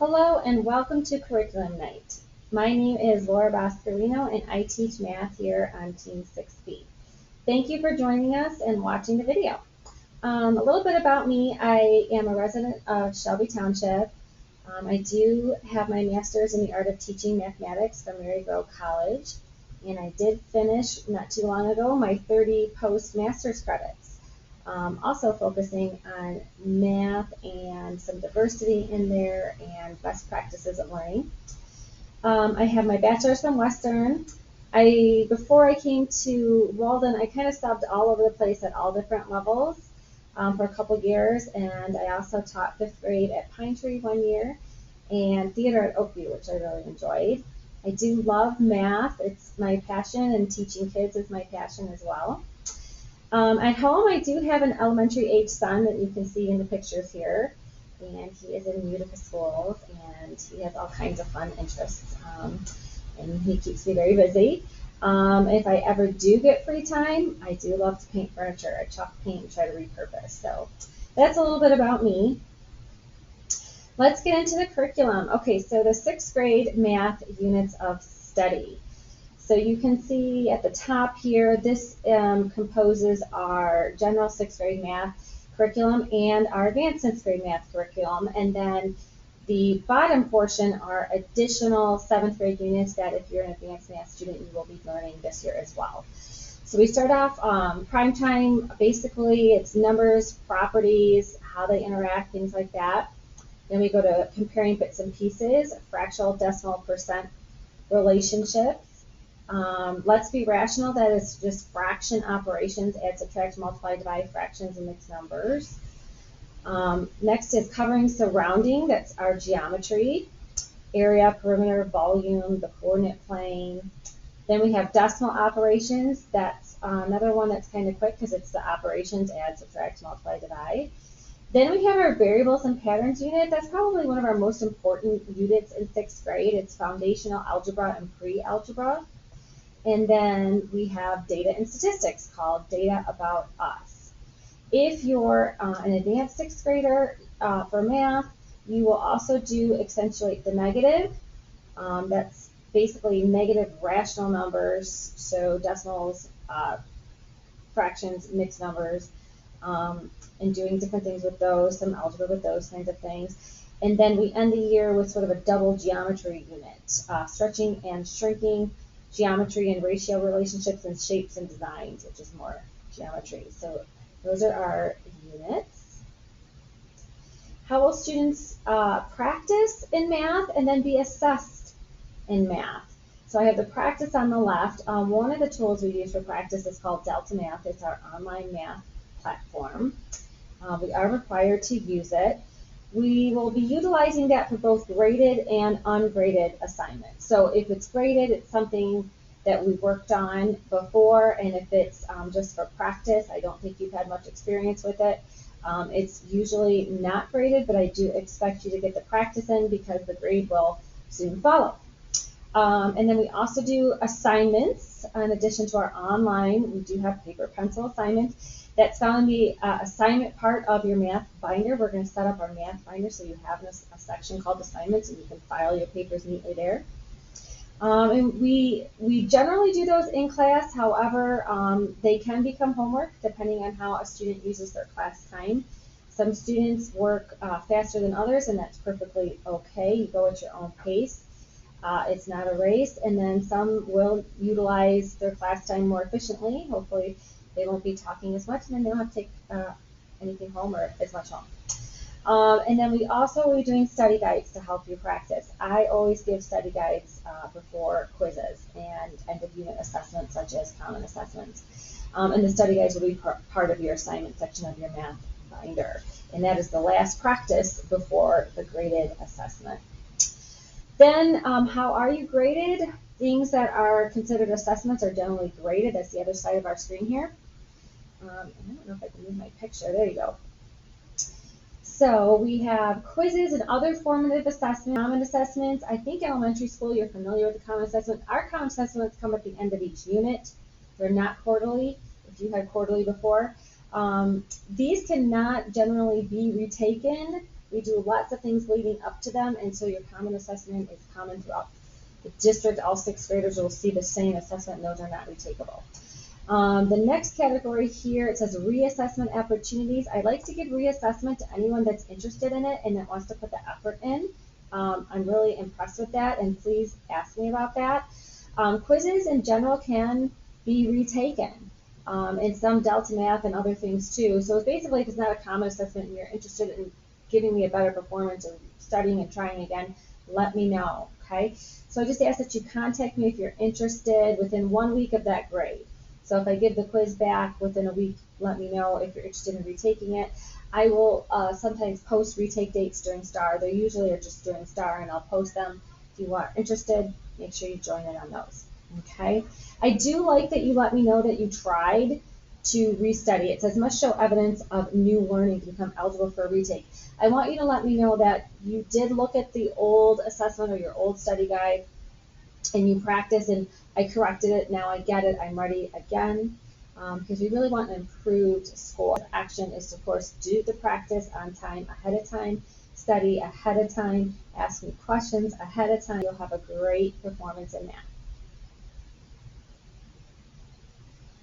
Hello and welcome to Curriculum Night. My name is Laura Boscarino and I teach math here on Team 6B. Thank you for joining us and watching the video. A little bit about me. I am a resident of Shelby Township. I do have my master's in the art of teaching mathematics from Maryville College, and I did finish not too long ago my 30 post-master's credits. Also focusing on math and some diversity in there and best practices of learning. I have my bachelor's from Western. Before I came to Walden, I kind of subbed all over the place at all different levels for a couple years, and I also taught 5th grade at Pine Tree 1 year and theater at Oakview, which I really enjoyed. I do love math. It's my passion, and teaching kids is my passion as well. At home, I do have an elementary age son that you can see in the pictures here, and he is in Utica schools, and he has all kinds of fun interests, and he keeps me very busy. If I ever do get free time, I do love to paint furniture. I chalk paint and try to repurpose. So that's a little bit about me. Let's get into the curriculum. Okay, so the 6th grade math units of study. So you can see at the top here, this composes our general 6th grade math curriculum and our advanced 6th grade math curriculum. And then the bottom portion are additional 7th grade units that if you're an advanced math student, you will be learning this year as well. So we start off prime time. Basically, it's numbers, properties, how they interact, things like that. Then we go to comparing bits and pieces, fractional, decimal, percent relationships. Let's be rational, that is just fraction operations, add, subtract, multiply, divide, fractions, and mixed numbers. Next is covering surrounding, that's our geometry, area, perimeter, volume, the coordinate plane. Then we have decimal operations, that's another one that's kind of quick because it's the operations, add, subtract, multiply, divide. Then we have our variables and patterns unit. That's probably one of our most important units in 6th grade. It's foundational algebra and pre-algebra. And then we have data and statistics called Data About Us. If you're an advanced 6th grader for math, you will also do accentuate the negative. That's basically negative rational numbers, so decimals, fractions, mixed numbers, and doing different things with those, some algebra with those kinds of things. And then we end the year with sort of a double geometry unit, stretching and shrinking, geometry and ratio relationships, and shapes and designs, which is more geometry. So those are our units. How will students practice in math and then be assessed in math? So I have the practice on the left. One of the tools we use for practice is called Delta Math. It's our online math platform. We are required to use it. We will be utilizing that for both graded and ungraded assignments. So if it's graded, it's something that we worked on before, and if it's just for practice, I don't think you've had much experience with it. It's usually not graded, but I do expect you to get the practice in because the grade will soon follow. And then we also do assignments. In addition to our online, we do have paper pencil assignments. That's found in the assignment part of your math binder. We're going to set up our math binder so you have a section called assignments, and you can file your papers neatly there. And we generally do those in class. However, they can become homework depending on how a student uses their class time. Some students work faster than others, and that's perfectly okay. You go at your own pace. It's not a race. And then some will utilize their class time more efficiently. Hopefully they won't be talking as much, and then they don't have to take anything home or as much home. And then we also will be doing study guides to help you practice. I always give study guides before quizzes and end of unit assessments such as common assessments. And the study guides will be part of your assignment section of your math binder. And that is the last practice before the graded assessment. Then how are you graded? Things that are considered assessments are generally graded. That's the other side of our screen here. I don't know if I can move my picture. There you go. So we have quizzes and other formative assessments, common assessments. I think elementary school, you're familiar with the common assessment. Our common assessments come at the end of each unit. They're not quarterly, if you had quarterly before. These cannot generally be retaken We do lots of things leading up to them, and so your common assessment is common throughout the district. All sixth graders will see the same assessment, and those are not retakeable. The next category here, it says reassessment opportunities. I like to give reassessment to anyone that's interested in it and that wants to put the effort in. I'm really impressed with that, and please ask me about that. Quizzes in general can be retaken, and some Delta Math and other things too. So basically, if it's not a common assessment and you're interested in giving me a better performance or studying and trying again, let me know, okay? So I just ask that you contact me if you're interested within 1 week of that grade. So if I give the quiz back within a week, let me know if you're interested in retaking it. I will sometimes post retake dates during STAR. They usually are just during STAR, and I'll post them. If you are interested, make sure you join in on those. Okay? I do like that you let me know that you tried to restudy. It says must show evidence of new learning to become eligible for a retake. I want you to let me know that you did look at the old assessment or your old study guide and you practice, and I corrected it, now I get it, I'm ready again, because we really want an improved score. Action is, of course, do the practice on time ahead of time, study ahead of time, ask me questions ahead of time. You'll have a great performance in math.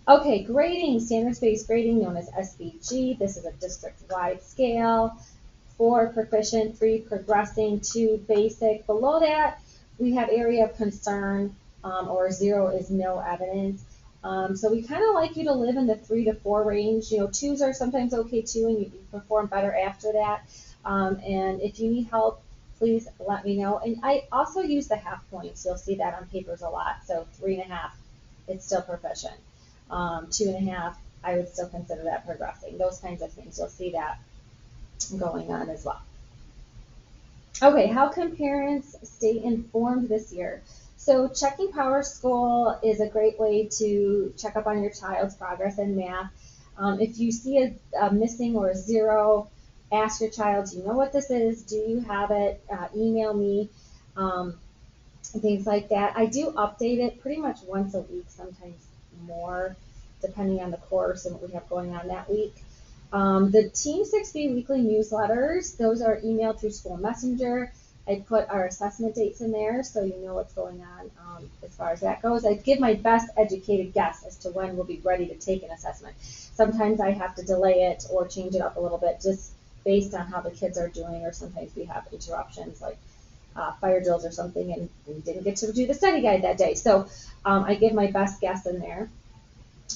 Okay, grading, standards-based grading known as SBG. This is a district-wide scale. 4, proficient, 3, progressing, 2, basic. Below that, we have area of concern, or 0 is no evidence. So we kind of like you to live in the 3 to 4 range. You know, 2s are sometimes okay too, and you perform better after that. And if you need help, please let me know. And I also use the half points. You'll see that on papers a lot. So 3.5, it's still proficient. 2.5, I would still consider that progressing. Those kinds of things. You'll see that going on as well. Okay, how can parents stay informed this year? So checking Power School is a great way to check up on your child's progress in math. If you see a missing or a 0, ask your child, do you know what this is? Do you have it? Email me, things like that. I do update it pretty much once a week, sometimes more, depending on the course and what we have going on that week. The Team 6B weekly newsletters, those are emailed through School Messenger. I put our assessment dates in there so you know what's going on as far as that goes. I give my best educated guess as to when we'll be ready to take an assessment. Sometimes I have to delay it or change it up a little bit just based on how the kids are doing, or sometimes we have interruptions like fire drills or something and we didn't get to do the study guide that day. So I give my best guess in there.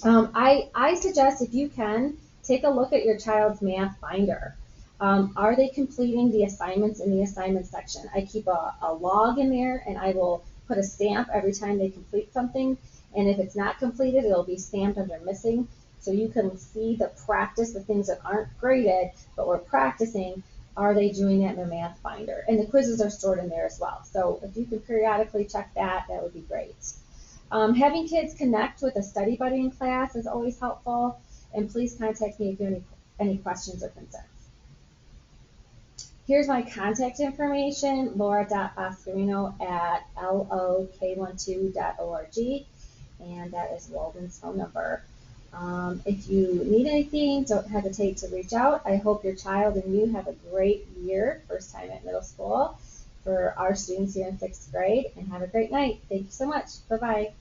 I suggest, if you can, take a look at your child's math binder. Are they completing the assignments in the assignment section? I keep a log in there, and I will put a stamp every time they complete something. And if it's not completed, it'll be stamped under missing. So you can see the practice, the things that aren't graded, but we're practicing. Are they doing that in their math binder? And the quizzes are stored in there as well. So if you could periodically check that, that would be great. Having kids connect with a study buddy in class is always helpful. And please contact me if you have any questions or concerns. Here's my contact information, laura.boscarino@lok12.org, and that is Walden's phone number. If you need anything, don't hesitate to reach out. I hope your child and you have a great year, first time at middle school, for our students here in 6th grade, and have a great night. Thank you so much. Bye-bye.